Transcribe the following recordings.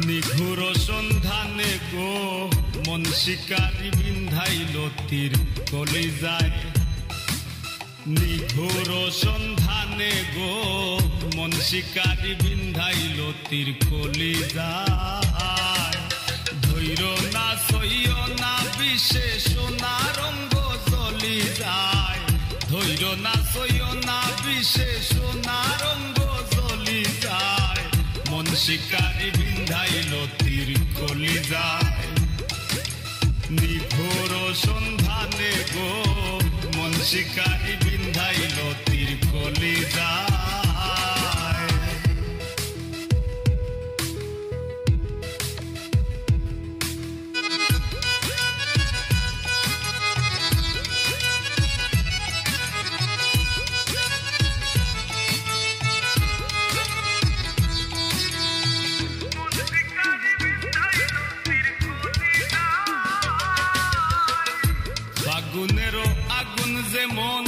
নিঘুর সন্ধানে গো মন শিকারি বিন্ধাইল তীর কলিজায়। নিঘুর সন্ধানে গো মন শিকারি বিন্ধাইল তীর কলিজায়। ধৈর না সইয় না বিশেষ না রঙ্গ জ্বলি যায়। ধৈর না সইয় না বিশেষ না রঙ্গ জ্বলি যায়। মন শিকারি বিন্ধাইল তীর কলিজায়। নিঘোর সন্ধানে গো মন শিকারি বিন্ধাইল তীর কলিজায়। আগুনেরও আগুন যেমন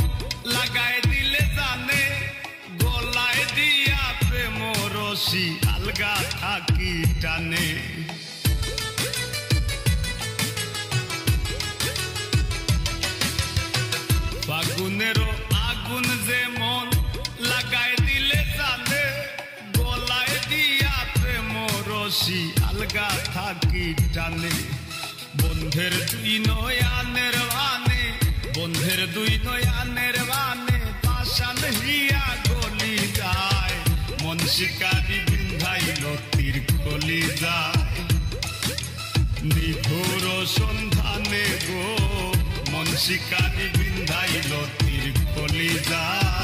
লাগায় দিলে জানে, গলায় দিয়া প্রেম রশি আলগা থাকি টানে। আগুনেরও আগুন যেমন লাগায় দিলে জানে, গলায় দিয়া প্রেম রশি আলগা থাকি টানে। বন্ধের দুই নয়ানের বানে, বন্ধের দুই নয়ানের বানে পাশান হিয়া গলি যায়। মন শিকারি বিন্ধাইল তীর কলিজায়। নিঘোর সন্ধানে গো মন শিকারি বিন্ধাইল তীর কলিজায়।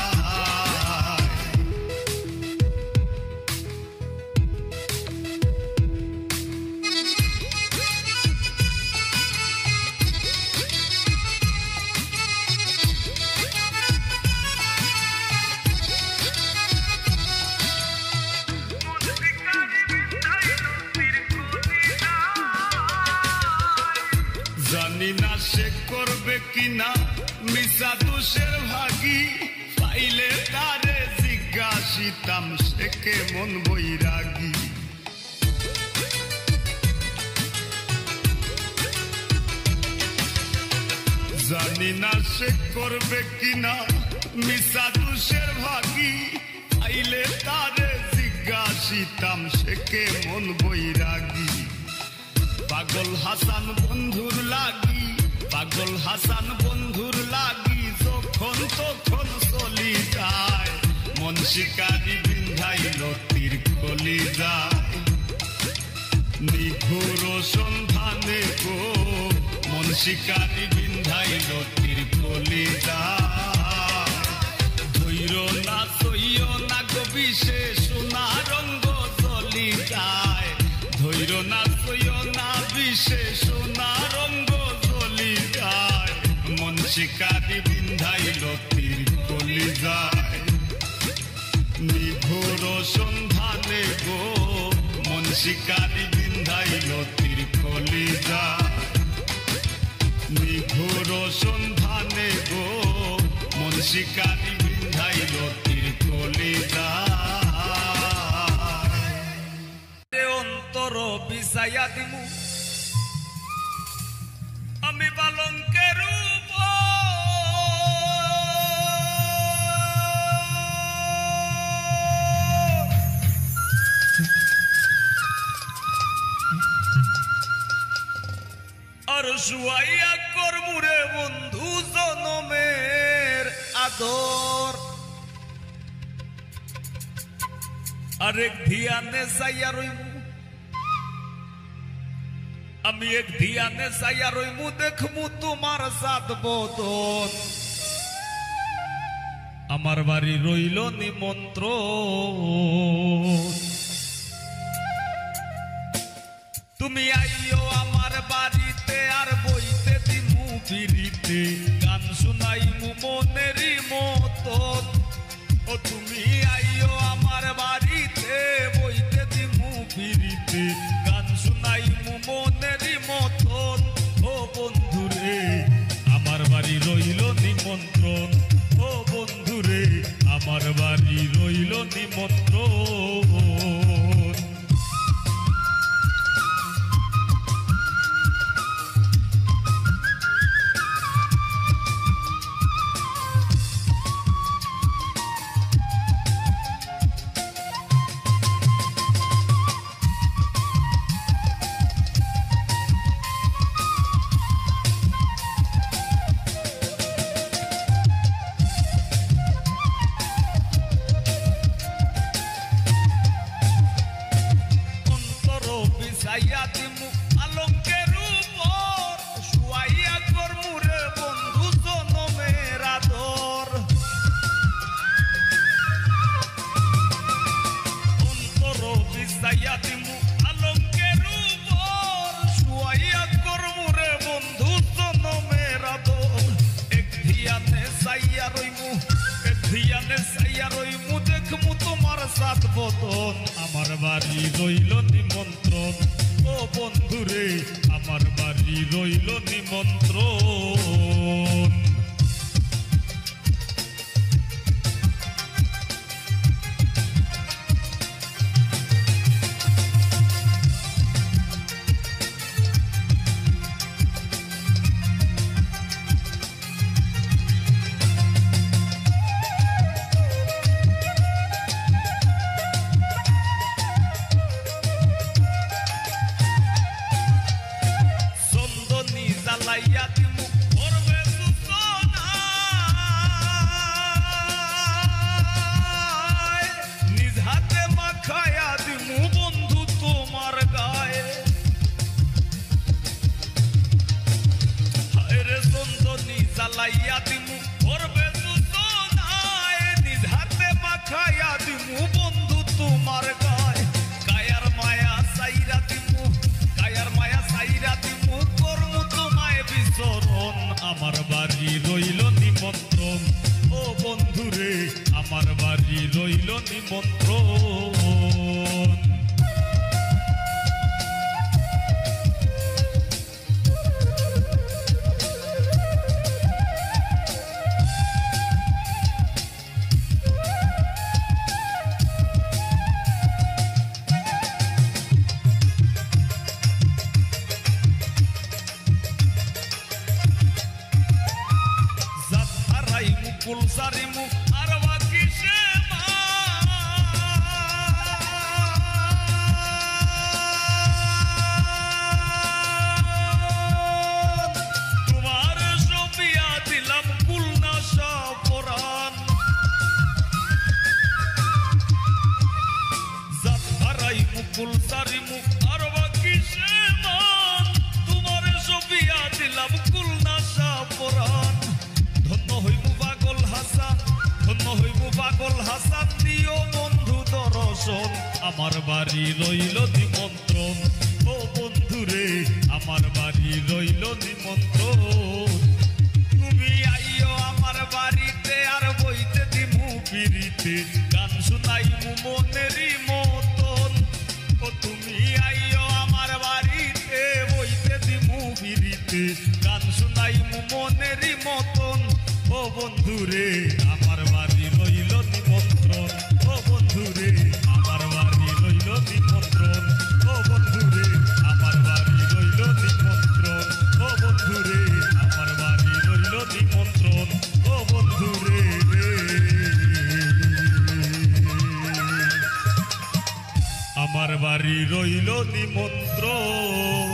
জানি না সে করবে কিনা মিশা দোষের ভাগী, পাইলে তারে জিজ্ঞাসিতাম সে কেমন বৈরাগী। জানি না সে করবে কিনা মিশা দোষের ভাগী, পাইলে তারে জিজ্ঞাসিতাম সে কেমন বৈরাগী। পাগল হাসান বন্ধুর লাগি, পাগল হাসান বন্ধুর লাগি যখন তখন চলি যায়। মন শিকারি বিন্ধাইল তীর কলিজায়। নিঘোর সন্ধানে গো মন শিকারি বিন্ধাইল তীর কলিজায়। ধৈর না সইয় না গো বিশেষ না রঙ্গ জ্বলি যায়। ধৈর না সইয় না বিশেষ না রঙ্গ জ্বলি যায়। মন শিকারি বিন্ধাইল তীর কলিজায়। নিঘোর সন্ধানে গো মন শিকারি বিন্ধাইল তীর কলিজায়। নিঘোর সন্ধানে গো মন শিকারি বিন্ধাইল তীর কলিজায়। অন্তর বিছাইয়া দিমু আমি পালঙ্কের উপর, আর শুয়াইয়া করমুরে বন্ধু জনমের আদর। আরেক ধিয়ানে চাইয়া রইমু আমি, এক ধিয়ানে চাইয়া রইমু দেখমু তোমার সাত বদন। আমার বাড়ি রইল নিমন্ত্রণ। তুমি আইও আমার বাড়িতে আর বইতে দিমু পিরিতে, গান শুনাইমু মনেরই মতন। ও তুমি আইও আমার বাড়িতে বইতে দিমু পিরিতে, গান শুনাইমু মনেরই মতন। ও বন্ধুরে আমার বাড়ি রইল নিমন্ত্রণ। ও বন্ধুরে আমার বাড়ি রইল নিমন্ত্রণ। দিমু আলঙ্কের উপর শুয়াইয়া করমুরে বন্ধু জনমের আদর অন্তর বিছাইয়া দিমু আলঙ্কের উপর শুয়াইয়া করমুরে বন্ধু জনমের আদর এক ধিয়ানে সাইয়া রইমু দেখমু তোমার সাত বদন আমার বাড়ি রইল নিমন্ত্রণ ও বন্ধুরে আমার বাড়ি রইল নিমন্ত্রণ জ্বালাইয়া দিমু করবে সূচনা নিজ হাতে মাখাইয়া দিমু বন্ধু তোমার গায়ে হায়রে চন্দনী জ্বালাইয়া দিমু করবে সূচনা নিজ হাতে মাখাইয়া দিমু বন্ধু তোমার গায়ে কায়ার মায়া সাইরা দিমু বিচরণ আমার বাড়ি রইল নিমন্ত্রণ ও বন্ধুরে আমার বাড়ি রইল নিমন্ত্রণ সারিমু আর বাকি সে তোমার সবিয়া দিলাম কুলনাশা পরাণ জাত হারাই মুকুল সারিমু আর বাকি সে তোমার সবিয়া দিলাম কুলনাশা পরাণ ধন্য হইমু পাগল হাসান দিও বন্ধু দর্শন আমার বাড়ি রইল নিমন্ত্রণ ও বন্ধুরে আমার বাড়ি রইল নিমন্ত্রণ তুমি আইও আমার বাড়িতে আর বইতে দিমু পিরিতে গান শুনাইমু মনেরই মতন ও তুমি আইও আমার বাড়িতে বইতে দিমু পিরিতে গান শুনাইমু মনেরই মতন ও বন্ধুরে আমার বাড়ি রইল নিমন্ত্রণ ও বন্ধুরে আমার বাড়ি রইল নিমন্ত্রণ ও বন্ধুরে আমার বাড়ি রইল নিমন্ত্রণ ও বন্ধুরে আমার বাড়ি রইল নিমন্ত্রণ ও বন্ধুরে আমার বাড়ি রইল নিমন্ত্রণ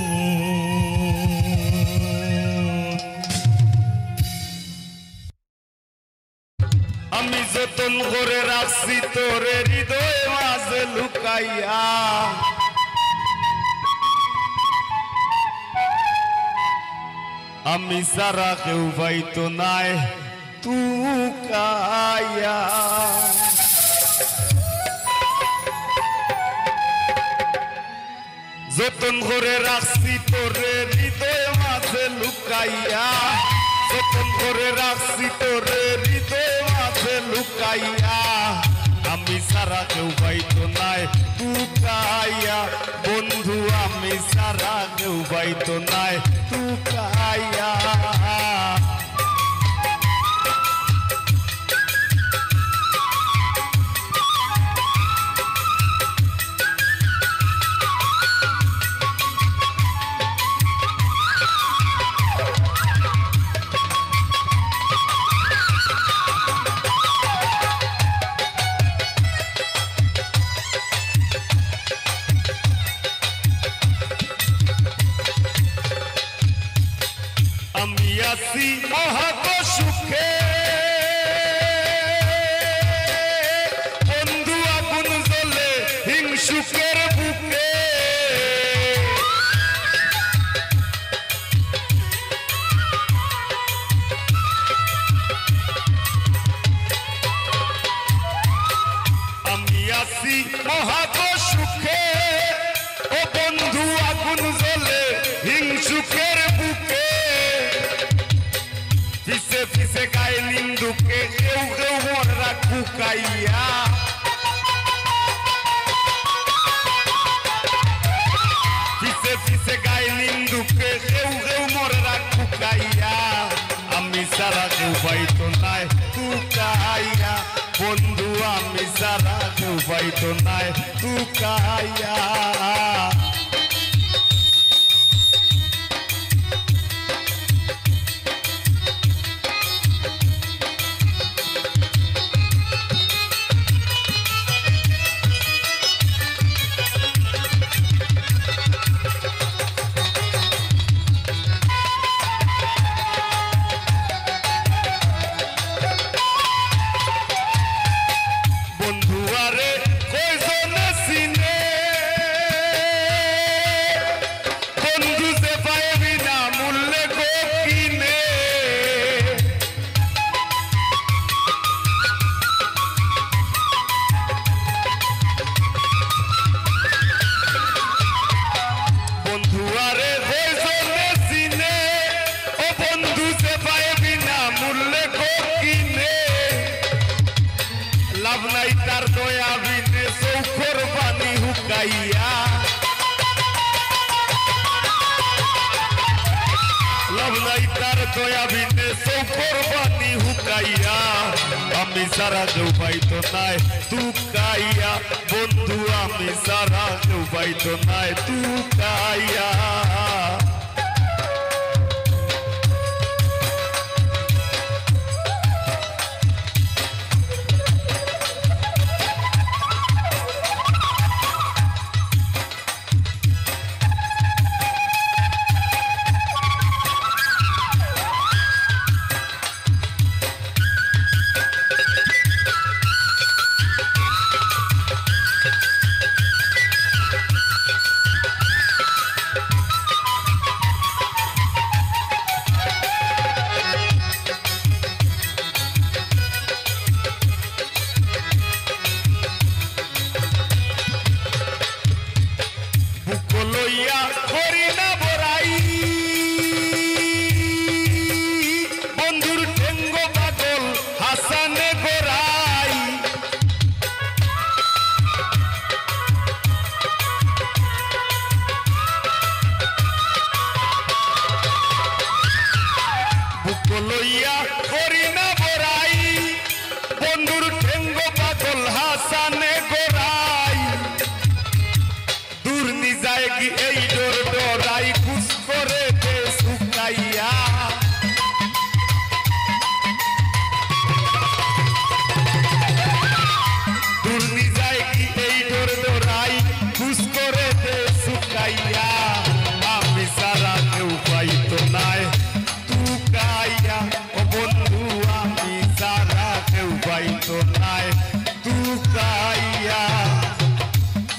আমি যতন করে রাখছি তোরে হৃদয় মাঝে লুকাইয়া আমি সারা কেউ পাইতো নাই তুকাইয়া যতন করে রাখছি তোরে হৃদয় মাঝে লুকাইয়া যতন করে রাখছি তোরে হৃদয় মাঝে লুকাইয়া আমি সারা কেউ পাইতো নাই তুকাইয়া বন্ধু আমি সারা কেউ পাইতো নাই তুকাইয়া আছি মহাগ সুখে বন্ধু আগুন জ্বলে হিংসুকের বুকে লুকাইয়া পিছে পিছে গায়ে নিন্দুকে কেউ কেউ মরে রাখ ফুকাইয়া আমি সারা কেউ পাইতো নাই তুকাইয়া বন্ধু আমি সারা কেউ পাইতো নাই তুকাইয়া আমি সারা কেউ পাইতো নাই তুকাইয়া বন্ধু আমি সারা কেউ পাইতো নাই তুকাইয়া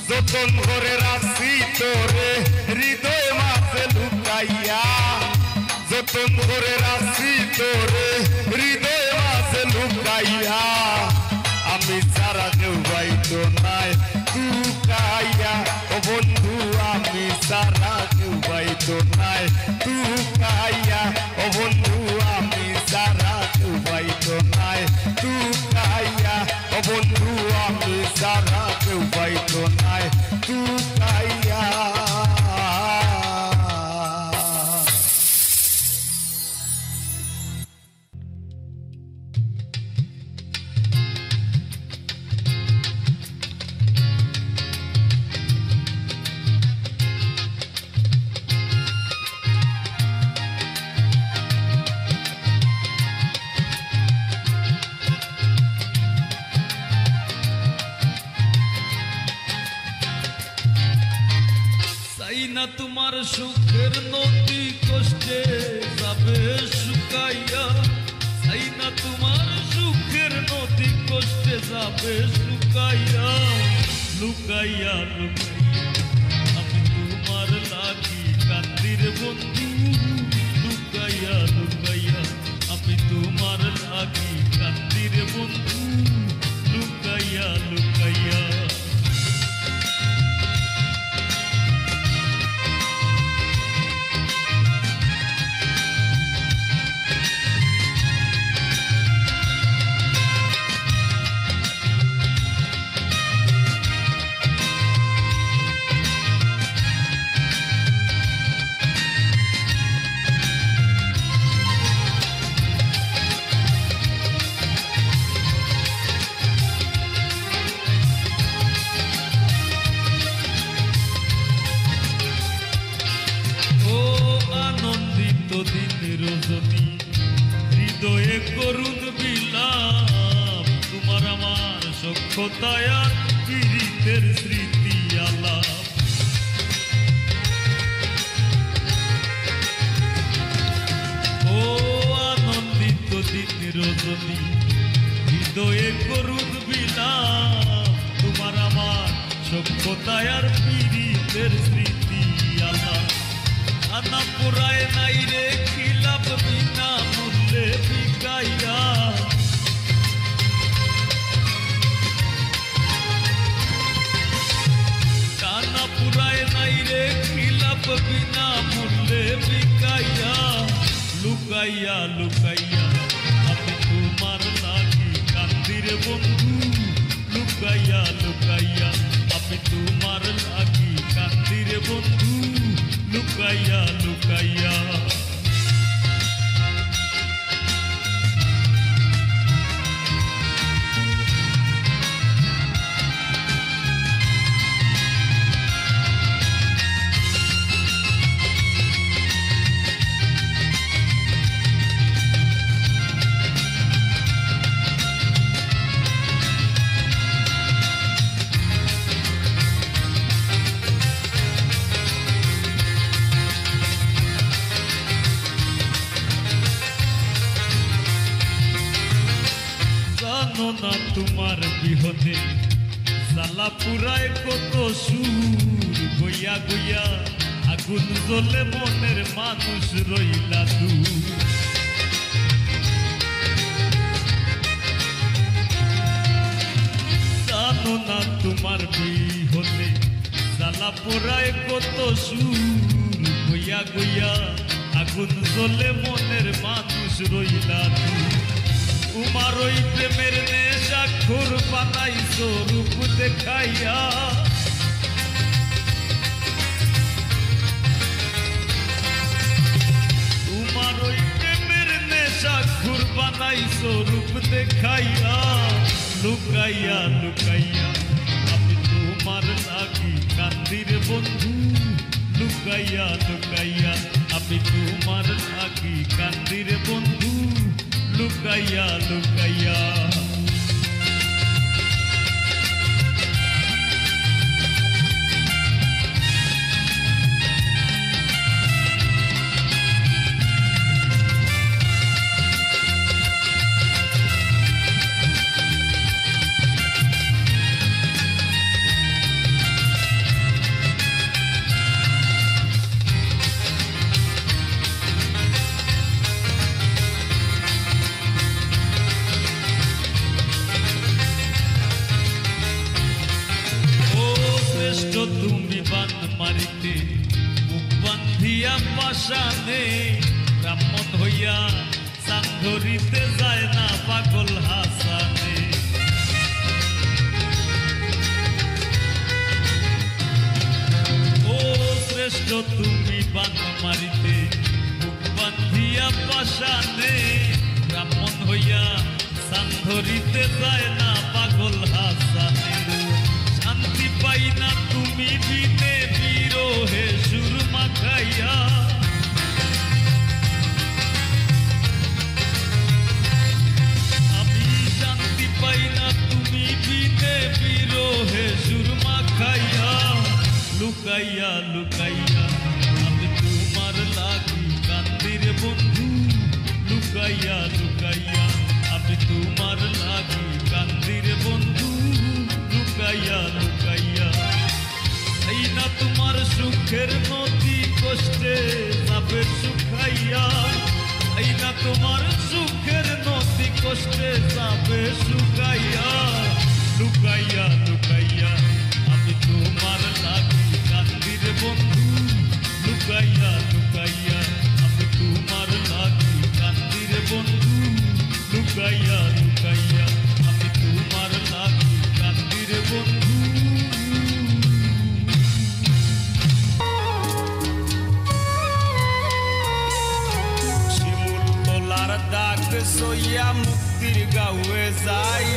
যতন করে রাখছি তোরে হৃদয় মাঝে লুকাইয়া যতন করে রাখছি তোরে হৃদয় মাঝে লুকাইয়া আমি সারা কেউ পাইতো নাই তুকাইয়া ও বন্ধু আমি সারা কেউ পাইতো নাই তুকাইয়া ও বন্ধু আমি সারা কেউ পাইতো নাই তুকাইয়া ও বন্ধু আমি সারা কেউ পাইতো নাই তুকাইয়া না তোমার সুখের নদী কষ্টে যাবে শুকাইয়া চাই না তোমার সুখের নদী কষ্টে যাবে শুকাইয়া লুকাইয়া লুকাইয়া আমি তোমার লাগি কান্দির বন্ধু লুকাইয়া লুকাইয়া আমি তোমার লাগি কান্দির বন্ধু লুকাইয়া লুকাইয়া দিন রজনী হৃদয়ে করুণ বিলাপ তোমার আমার সখ্যতায় আর পীড়িতের স্মৃতি আলাপ ও আনন্দিত দিন রজনী হৃদয়ে করুণ বিলাপ তোমার আমার সখ্যতায় আর পীড়িতের স্মৃতি আলাপ আনা পুরায় নাই রে খিলাপ বিনা মূল্যে বিকাইয়া কানা পুরায় নাই রে খিলাপ বিনা মূল্যে বিকাইয়া লুকাইয়া লুকাইয়া আমি তোমার লাগি কান্দির বন্ধু লুকাইয়া লুকাইয়া আমি তোমার লাগি কান্দির বন্ধু লুকাইয়া লুকাইয়া না তোমার বিহনে জ্বালা পুরায় কত সুর গইয়া গইয়া আগুন জ্বলে মনের মানুষ রইলা দূর জানো না তোমার বিহনে জ্বালা পুরায় কত সুর গইয়া গইয়া আগুন জ্বলে মনের মানুষ রইলা দূর তোমার ওই প্রেমের নেশাখোর বানাইছো রূপ দেখাইয়া তোমার ওই প্রেমের নেশাখোর বানাইছো রূপ দেখাইয়া লুকাইয়া লুকাইয়া আমি তোমার লাগি কান্দির বন্ধু লুকাইয়া লুকাইয়া আমি তোমার লাগি কান্দির বন্ধু লুকাইয়া লুকাইয়া তুমি বান মারিতে মুখ বান্ধিয়া পাশানে ব্রাহ্মণ হইয়া চান ধরিতে যায় না পাগল হাসানে ও শ্রেষ্ঠ তুমি বান মারিতে মুখ বান্ধিয়া পাশানে ব্রাহ্মণ হইয়া চান ধরিতে যায় না পাগল হাসানে শান্তি পাই না তুমি বিনে বিরহে সুর মাখাইয়া আমি শান্তি পাই না তুমি বিনে বিরহে সুর মাখাইয়া লুকাইয়া লুকাইয়া আমি তোমার লাগি কান্দির বন্ধু লুকাইয়া লুকাইয়া আমি তোমার লাগি কান্দির বন্ধু লুকাইয়া লুকাইয়া এই না তোমার সুখের নদী কষ্টে যাবে শুকাইয়া এই না তোমার সুখের নদী কষ্টে যাবে শুকাইয়া লুকাইয়া লুকাইয়া আমি তোমার লাগি কান্দির বন্ধু লুকাইয়া লুকাইয়া আমি তোমার লাগি কান্দির বন্ধু লুকাইয়া লুকাইয়া আমি তোমার লাগি কান্দির বন্ধু শিমুল তোলার দাগ সইয়া মুক্তির গাঁয়ে যাই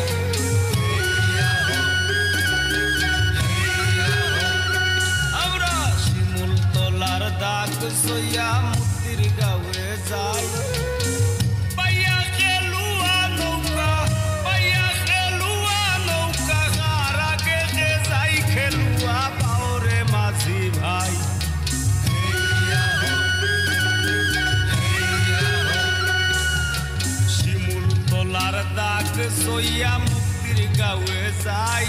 আমরা শিমুল তোলার দাগ সইয়া মুক্তির গাঁৱে যাই পাইয়া খেলুয়া নৌকা গার আগে যে যাই খেলুয়া পাওরে মাঝি ভাই শিমুল তোলার দাগ সইয়া মুক্তির গাঁৱে যাই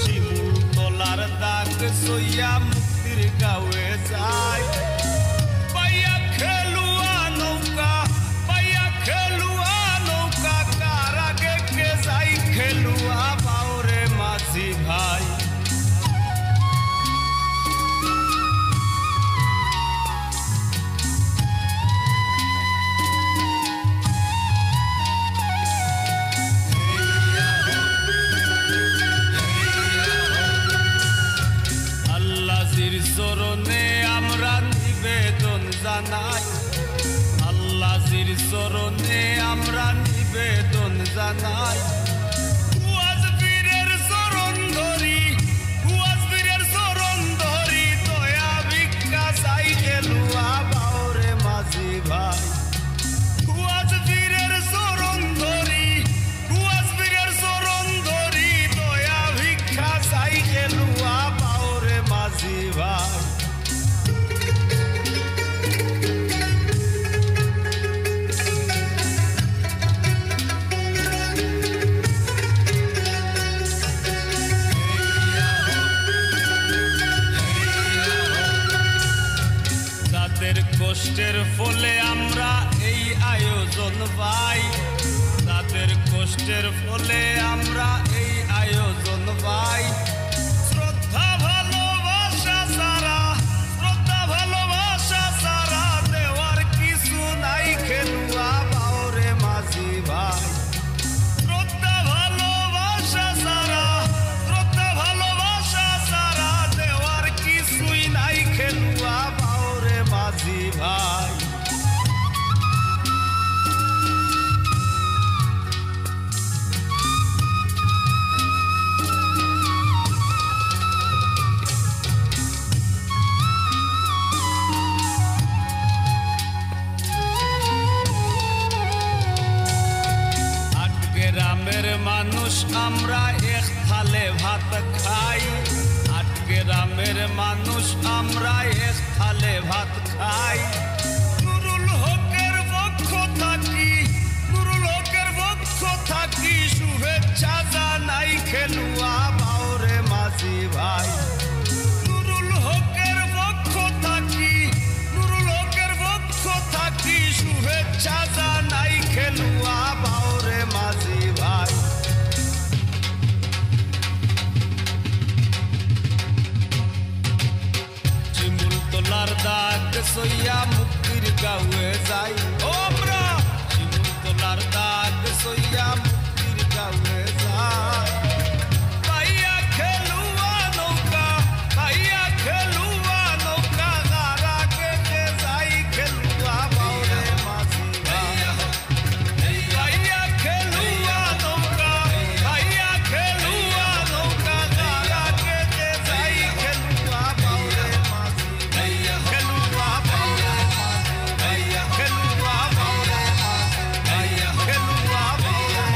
শিমুল তোলার দাগ সইয়া মুক্তির গাঁৱে যাই পাইয়া খেলুয়া নৌকা কার আগে কে যাই খেলুয়া পাওরে মাঝি ভাই চরণে আমরা নিবেদন জানাই আল্লাহর চরণে আমরা নিবেদন জানাই কুয়াজবীরের চরণ ধরি দয়া ভিক্ষা চাই খেলুয়া বাউরে মাঝি ভাই কুয়াজবীরের চরণ ধরি দয়া ভিক্ষা চাই খেলুয়া বাউরে মাঝি ভাই কষ্টের ফলে আমরা এই আয়োজন পাই তাদের কষ্টের ফলে আমরা এই আয়োজন পাই শ্রদ্ধা ভালোবাসা সারা দেওয়ার কিছু নাই খেলুয়া বাউরে মাঝি ভাই শ্রদ্ধা ভালোবাসা সারা দেওয়ার কিছুই নাই খেলুয়া বাউরে মাঝি ভাই গ্রামের মানুষ আমরা এক থালে ভাত খাই গ্রামের মানুষ আমরা এক থালে ভাত খাই নুরুল হকের পক্ষ থাকি শুভেচ্ছা জানাই খেলুয়া বাউরে মাঝি ভাই নুরুল হকের পক্ষ থাকি শুভেচ্ছা জানাই খেলুয়া বাউরে মাঝি ভাই শিমুল তোলার দাগ সইয়া মুক্তির গাঁৱে যাই ওমরা শিমুল তোলার দাগ সইয়া মুক্তির গাঁৱে যাই পাইয়া খেলুয়া নৌকা গার আগে যে যাই খেলুয়া বাউরে মাঝি ভাই পাইয়া খেলুয়া নৌকা গার আগে যে যাই খেলুয়া বাউরে মাঝি খেলুয়া বাউরে খেলুয়া বাউরে খেলুয়া বাউরে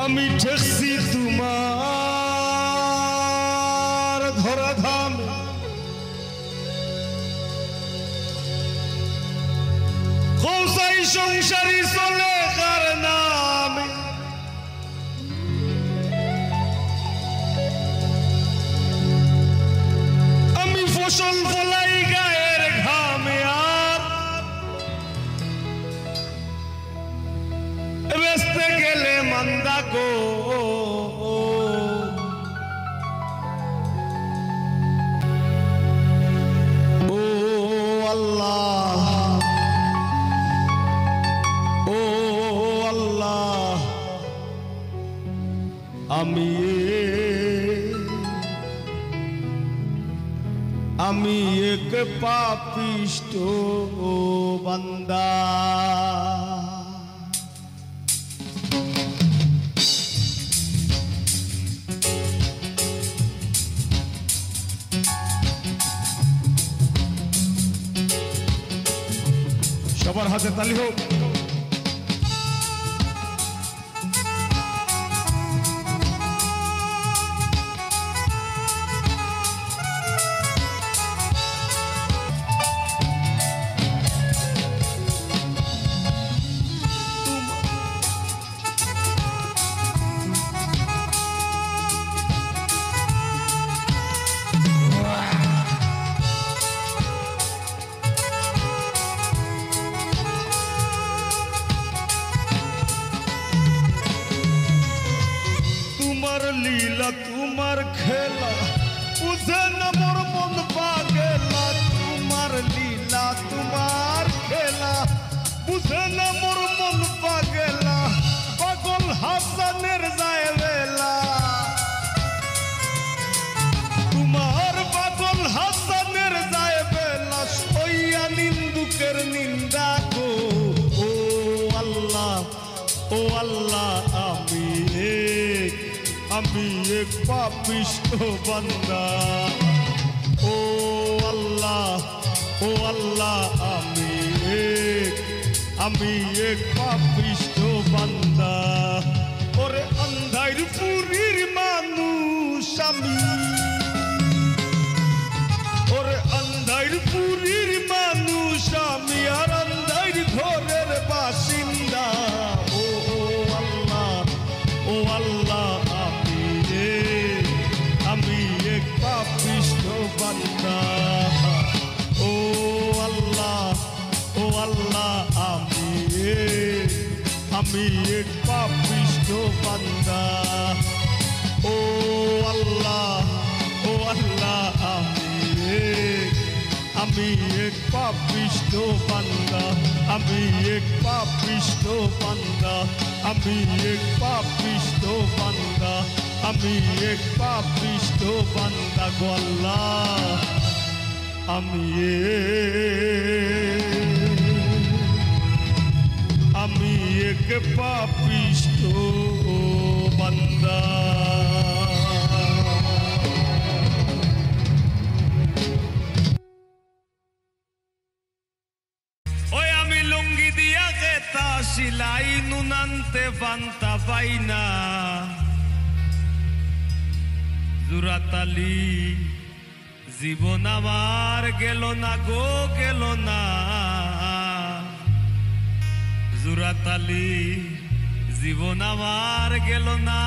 আমি ঠেকছি তোমার ধরাধাম কৌসাই সংসারী চলে কার নামে আমি ফসল ফলাই গায়ের ঘামে আর বেচতে গেলে মান্দা গো ও আল্লাহ আমি এক পাপিষ্ট বান্দা সবার হাতে তালি হোক। লীলা তোমার খেলা বুঝে না মোর মন পাগেলা, তোমার লীলা তোমার খেলা বুঝে না মোর মন পাগেলা, পাগল হাসানের যায় বেলা, তোমার পাগল হাসানের যায় বেলা, সইয়া নিন্দুকের নিন্দা গো। ও আল্লাহ ও আল্লাহ আমি এক পাপিষ্ঠ বান্দা, ও আল্লাহ আমি এক পাপিষ্ঠ বান্দা। ওরে আন্ধার পুরীর মানুষ আমি, ওরে আন্ধার পুরীর মানুষ আমি, আর আন্ধার ঘরের বাসিন্দা। ও আল্লাহ আমি এক পাপিষ্ঠ বান্দা, ও আল্লাহ আমি এক পাপিষ্ঠ বান্দা, ও আল্লাহ আমি এক পাপিষ্ঠ বান্দা, আমি এক পাপিষ্ঠ বান্দা, আমি এক পাপিষ্ঠ বান্দা, আমি এক পাপিষ্ঠ বান্দা গো আল্লাহ। আমি এক পাপিষ্ঠ বান্দা। ওই আমি লুঙ্গি দিয়া গেতা সিলাই নুনান্তে বান্তা পাইনা, জুরাতালি জীবন আমার গেল না গো গেল না, জুরাতালি জীবন আমার গেল না।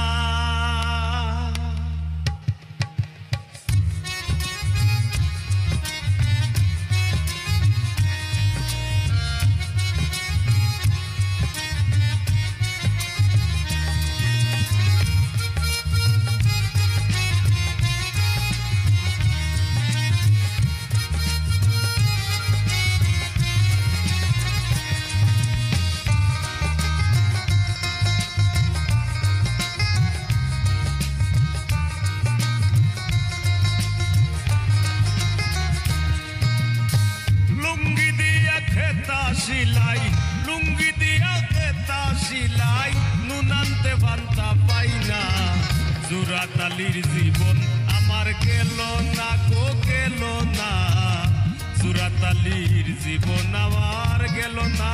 সিলাই লুঙ্গি দিয়া গেতা সিলাই নুনান্তে বান্তা পাইনা, জুরাতালির জীবন আমার গেল না গো গেল না, জুরাতালির জীবন আমার গেল না।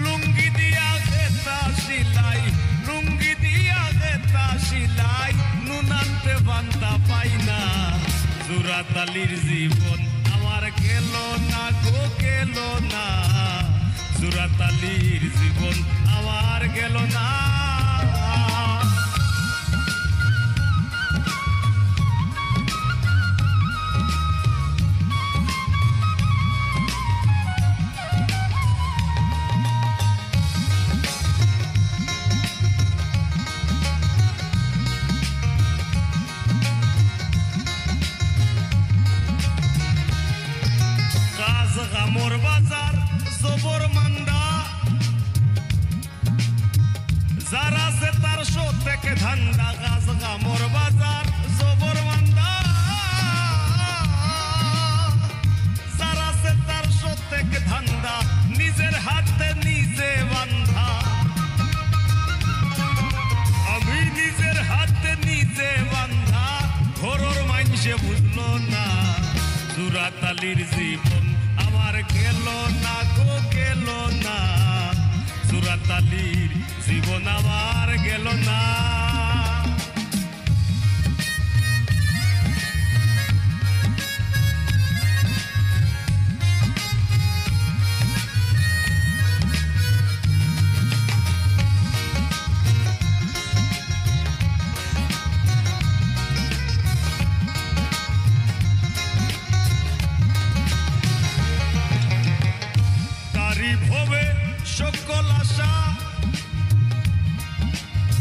লুঙ্গি দিয়া গেতা সিলাই লুঙ্গি দিয়া গেতা সিলাই নুনান্তে বান্তা পাইনা, জুরাতালির জীবন আমার গেল না গো গেল না, জুরাতালির জীবন আমার গেল না। গামর বাজার জবর মান্দা, যারা সে তার শো থেকে ধান্দা, গাছ গামর বাজার জবর মান্দা, যারা সে তার শো থেকে ধান্দা, নিজের হাতে নিজে বান্ধা, আমি নিজের হাতে নিজে বান্ধা, ঘরোর মানুষে বুঝলো না, জুরাতালির জীবন আমার গেল না গো গেল সুরাতালির জীবন আমার গেল না। সকল আশা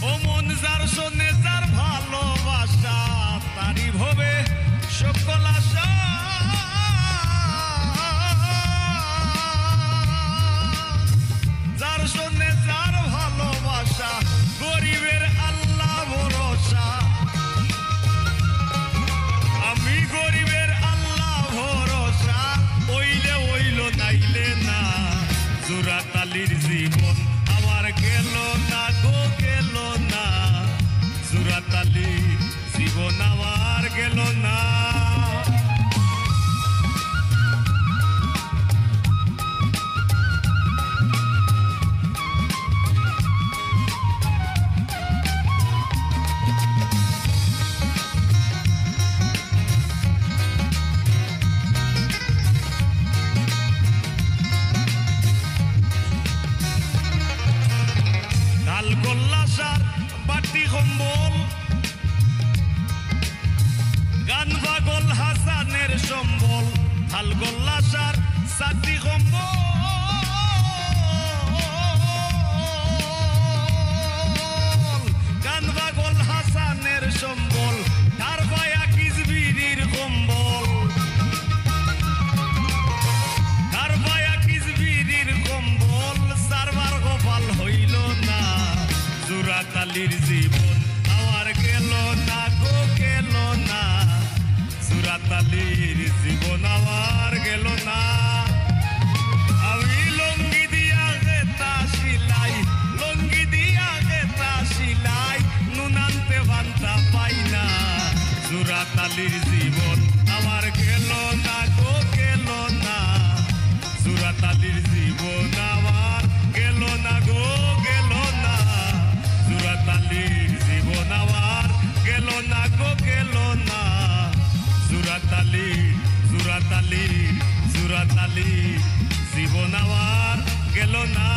ও মন যার শোনে যার ভালোবাসা, তারি ভবে সকল আশা যার শোনে যার ভালোবাসা, গরিবের আল্লাহ ভরসা। আমি গরিবের আল্লাহ ভরসা, ওইলে ওইল নাইলে না। সুরাতালির জীবন আমার গেল না গো গেল না, সুরাতালির জীবন আমার গেল না। গোল্লাসার বাটি কম্বল, গান পাগল হাসানের সম্বল। হাল গোল্লাসার সাথী কম্বল, গান পাগল হাসানের সম্বল। তার বায়া কিসবিরির কম্বল, তার বায়া কিসবিরির কম্বল। সারবার কপাল হইল না, সুরাতালির জীবন আমার গেল না গো গেল না, সুরাতালির জীবন আমার গেল না। আমি লঙ্গি দিয়া গেতা সিলাই, লঙ্গি দিয়া গেতা সিলাই, নুনান্তে বান্তা পাই না। সুরাতালির জীবন আমার গেল না গো গেল না, সুরাতালির জীবন আমার গেল না গো গেল না, সুরাতালির জীবন আমার গেল না গো গেল না। সুরাতালির সুরাতালির সুরাতালির জীবন আমার গেল না।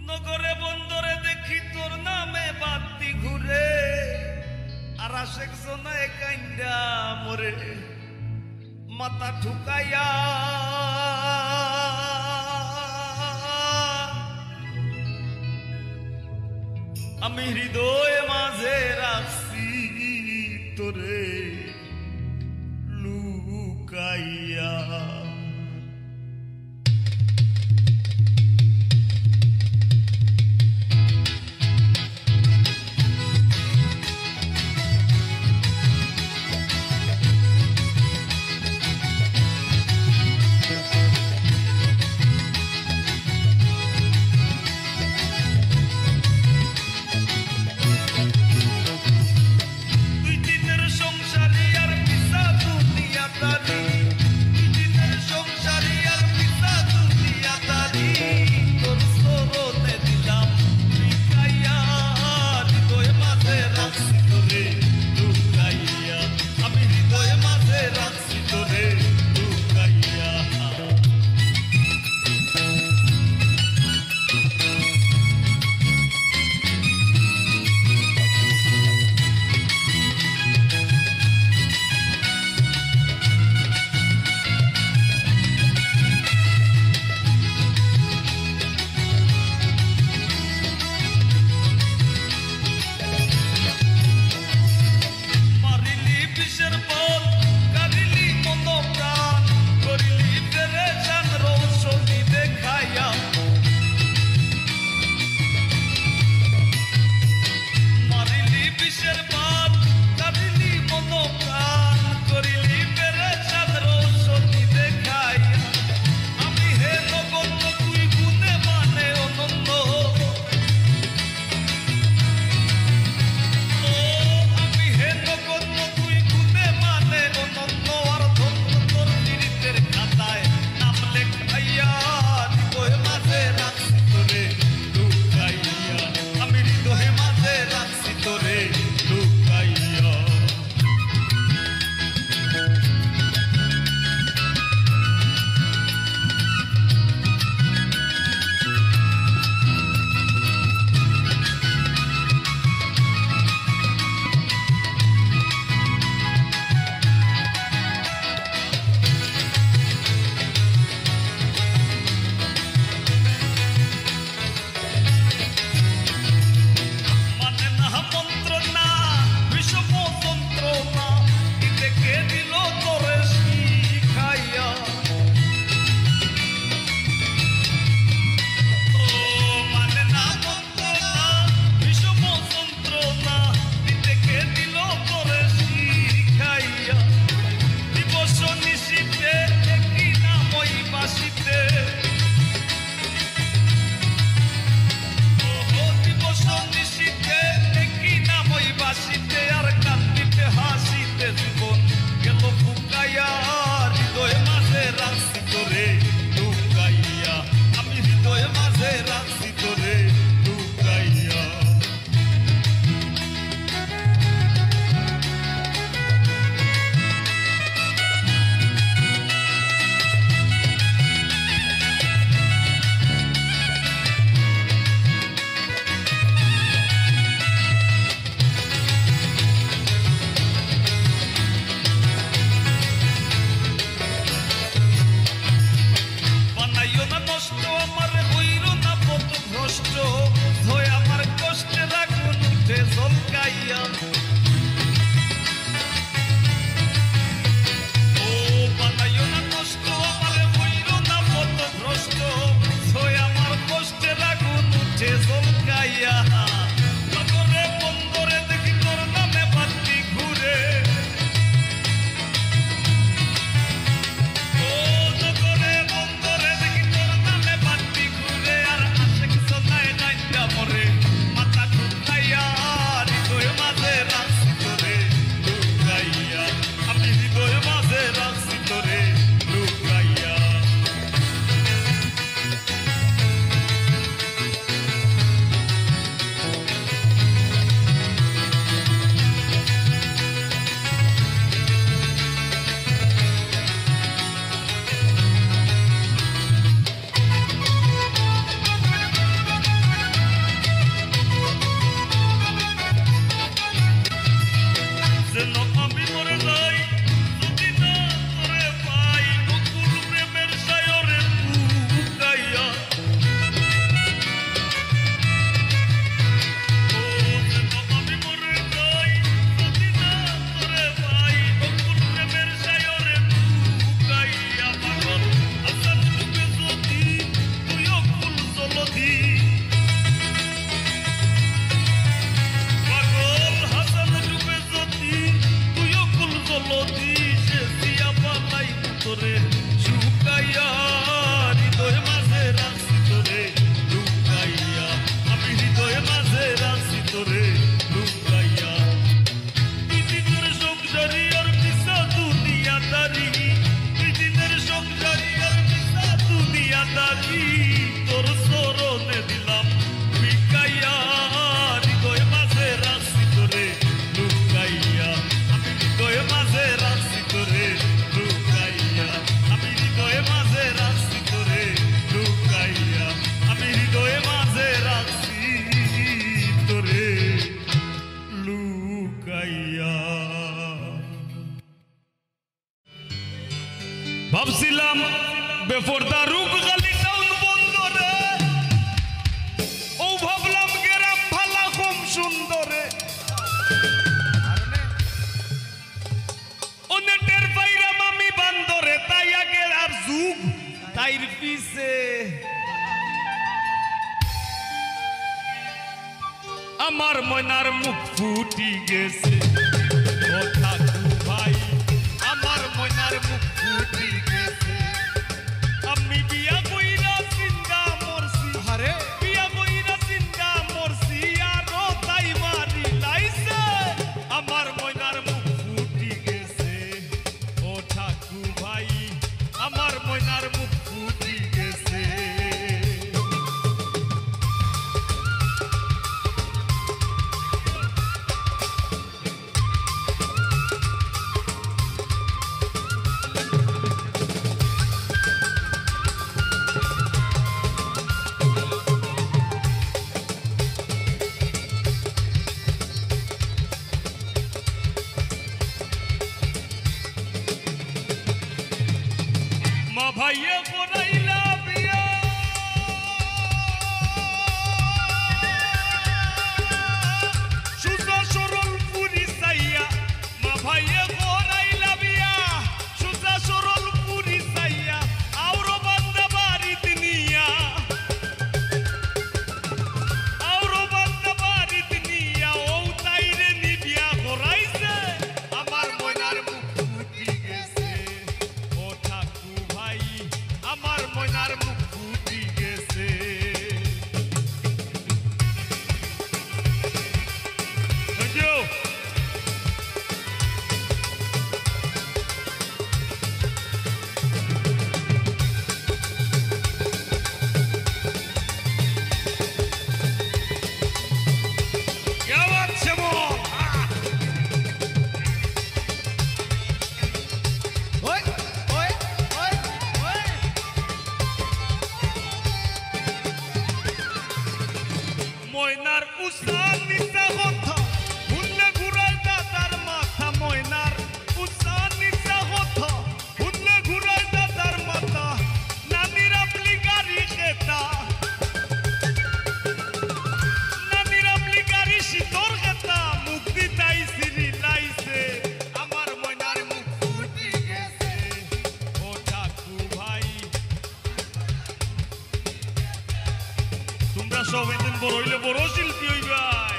নগরে বন্দরে দেখি তোর নামে বাতি ঘুরে, আর আশেক জনায় কাইন্দা মরে মাথা ঠুকাইয়া। আমি হৃদয় মাঝে রাখছি তোরে লুকাইয়া। সংসার চোখে জলকাইয়া নগরে বন্দরে দেখি তোর নামে বাতি ঘুরে ও নগরে বন্দরে দেখি তোর নামে বাতি ঘুরে আর আশেক সোনায় নাইটা মরে মাথা ঢুকাইয়া হৃদয় মাঝে রাখছি তোরে লুকাইয়া আমি হৃদয় মাঝে রাখছি তোরে লুকাইয়া ভাবছিলাম বেপরদা রূপ গালি টাউন বন্দরে ও ভাবলাম গেরাম ভালা কম সুন্দরে ও নেটের বাইরাম আমি বান্দরে তাই আগে আর যুগ তাইর পিছে আমার ময়নার মুখ ফুটি গেছে ও ঠাকু ভাই আমার ময়নার মুখ ফুটি গেছে আমি বিয়া কইরা চিন্তা মরছি আরে বিয়া কইরা চিন্তা মরছি আর তাই মারি লাইছে আমার ময়নার মুখ ফুটি গেছে ও ঠাকু ভাই আমার ময়নার মুখ ফুটি গেছে ভাইয়ে করাইলা বিয়া সুজা সরল পুরি সাইয়া মা ভাইয়ে করাইলা বিয়া সুজা সরল পুরি সাইয়া আউরো বান্দা বাড়িত নিয়া আউরো বান্দা বাড়িত নিয়া ও তাইরে নি বিয়া করাইছে আমার ময়নার মুখ ফুটি গেছে ও ঠাকু ভাই আমার ময়নার মুখ ফুটি গেছে ময়নার উসান নিচা কথা হুন্নে ঘুরায় দাদার মাথা ময়নার উসান নিচা কথা হুন্নে ঘুরায় দাদার মাথা নানির আপলি গাড়ি খেতা নানির আপলি গাড়ি শীতর খেতা মুক্তি তাই সিরি লাইছে আমার ময়নার মুখ ফুটি গেছে ও ঠাকু ভাই তোমরা সব এদিন বড় হইলে বড় শিল্পী হইবাই।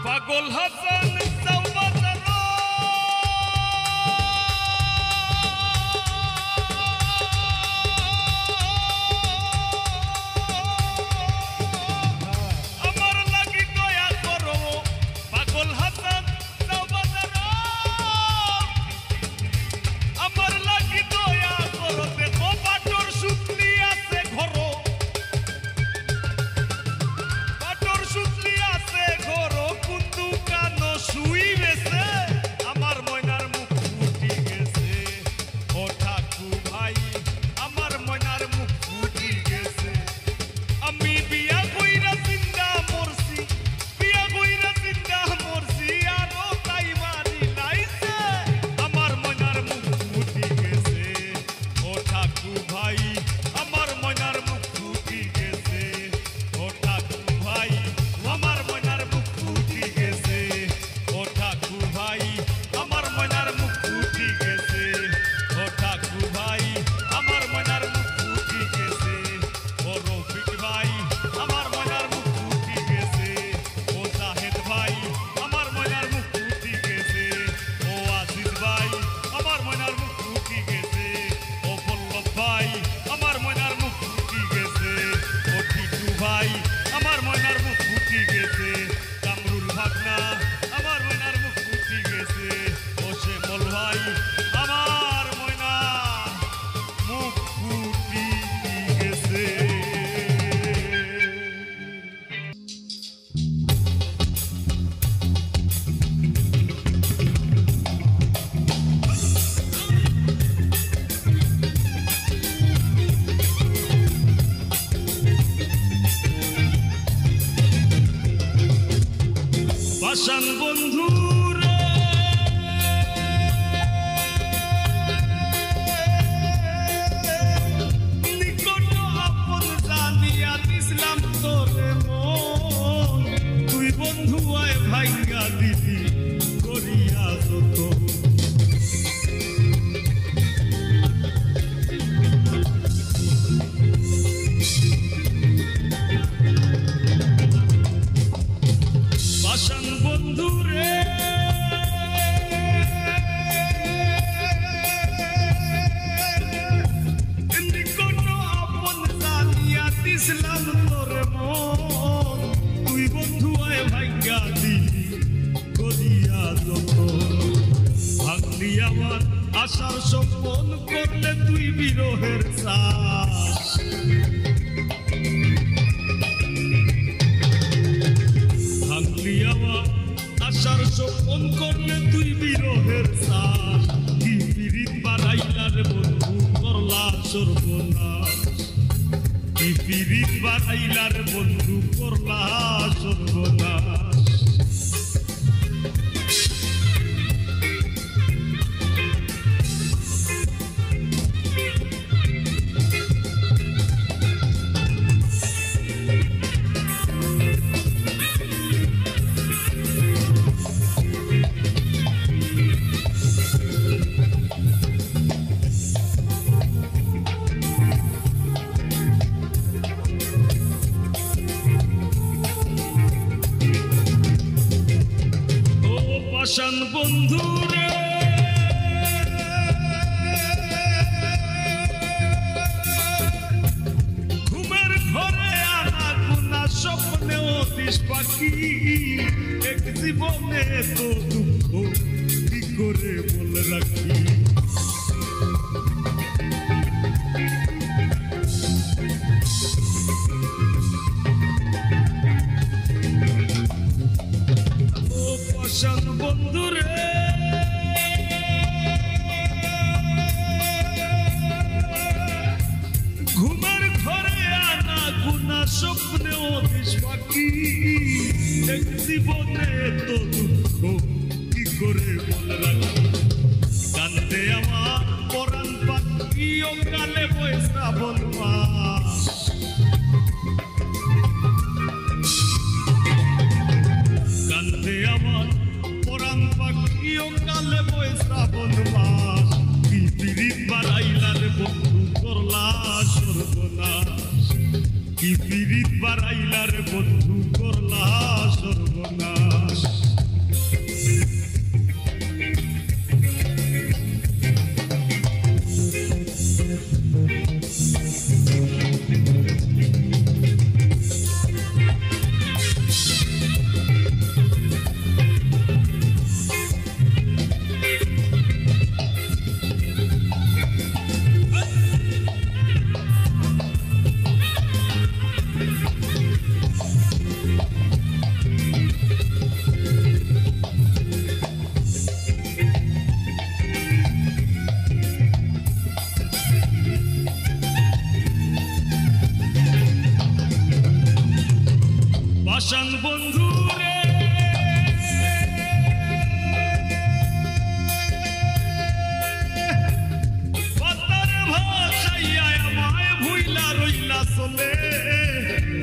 পাগল হাসান চৌবাজার আমার লাগি দয়া করো, পাগল হাসান চৌবাজার আমার লাগি দয়া করো, দেখো বাটর সুতলি আছে ঘরো, বাটর সুতলি আছে ঘরো, কুন্দু কানো শুই বেছে আমার ময়নার মুখ ফুটি গেছে। ও ঠাকু ভাই আমার ময়নার মুখ ফুটি গেছে। আমি বিয়া কইরা জিন্দা মরছি, বিয়া কইরা জিন্দা মরছি, আরো তাই মারি লাইছে আমার ময়নার মুখ ফুটি গেছে। ও ঠাকু ভাই আমার ময়নার মুখ ফুটি গেছে। ও ঠাকু ভাই আমার ময়নার মুখ ফুটি গেছে। ও ঠাকু ভাই আমার ময়নার মুখ ফুটি গেছে। ও ঠাকু ভাই আমার ময়নার মুখ ফুটি গেছে। ও রফিক ভাই আমার ময়নার মুখ ফুটি গেছে। ও জাহেদ ভাই আমার ময়নার মুখ ফুটি গেছে। ও আজিজ ভাই আমার ময়নার মুখ ফুটি গেছে। ও পল্লব ভাই আমার ময়নার মুখ ফুটি গেছে। ও টিটু ভাই আমার ময়নার মুখ ফুটি গেছে। কামরুল ভাগনা আমার ময়নার মুখ ফুটি গেছে। ও শ্যামল ভাই আমার ময়নার মুখ ফুটি গেছে। পাষাণ বন্ধুরে নিকট আপন জানিয়া দিছিলাম তোরে মন, তুই বন্ধু আয় ভাইঙ্গা দিলি করিয়া যত। পাষাণ বন্ধুরে নিকট আপন জানিয়া দিছিলাম তোরে মন, তুই বন্ধু আয় ভাইঙ্গা দিলি করিয়া যত। ভাঙলি আমার আশার স্বপন, করলে তুই বিরহের চাষ। ভাঙলি আমার আশার স্বপন, করলে তুই বিরহের চাষ। কি পিরিত বাড়াইলার বন্ধু করলা সর্বনাশ। কি পিরিত বাড়াইলার বন্ধু করলা সর্বনাশ। পাষাণ বন্ধুরে ঘুমের ঘরে আনা গুনা স্বপ্নেও দিস পাখি। এক জীবনে তো দুঃখ কি করে বলে রাখি। পাষাণ বন্ধুরে ঘুমের ঘরে আনা গুনা সব স্বপ্নেও দিস পাখি এক জীবনে তো দুঃখ কি করে মনে রাখি কান্দে আমার পরাণ পাখি ও কালে বয়ে শ্রাবণ মাস কান্দে আমার পরাণ পাখি ও কালে বয়ে শ্রাবণ মাস কি পিরিত বাড়াইলার বন্ধু করলা সর্বনাশ কি পিরিত বাড়াইলার বন্ধু করলা সর্বনাশ পাষাণ বন্ধু রে পাতার ভাষাইয়া আমায় ভুইলা রইলা চলে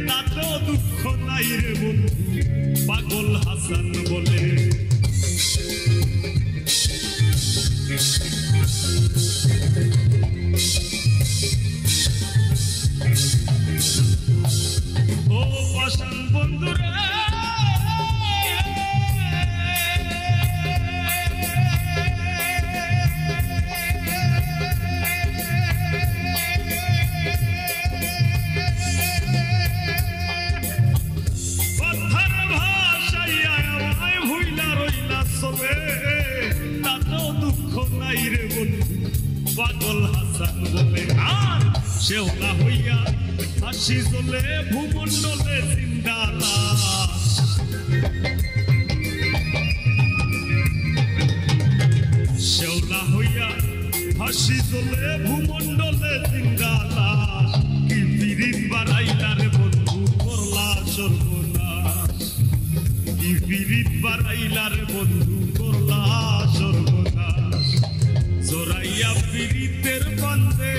তাতেও দুঃখ নাই রে বন্ধু পাগল হাসান বলে ও পাষাণ বন্ধু রে পাথার ভাষাইয়া আমায় ভুইলা রইলা চলে তাতেও দুঃখ নাই রে বন্ধু পাগল হাসান বলে আর শেওলা হইয়া হাসি জ্বলে ভূমণ্ডলে জিন্দা লাশ শেওলা হইয়া হাসি জ্বলে ভূমণ্ডলে জিন্দা লাশ কি পিরিত বাড়াইলার বন্ধু করলা সর্বনাশ কি পিরিত বাড়াইলার বন্ধু করলা সর্বনাশ জোরাইয়া পিরিতের বান্ধে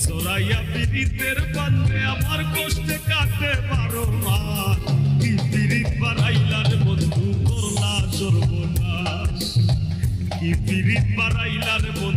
জোরাইয়া পিরিতের বান্ধে আমার কষ্টে কাটে 12 মাস কি পিরিত বাড়াইলার বন্ধু করলা সর্বনাশ কি পিরিত বাড়াইলার বন্ধু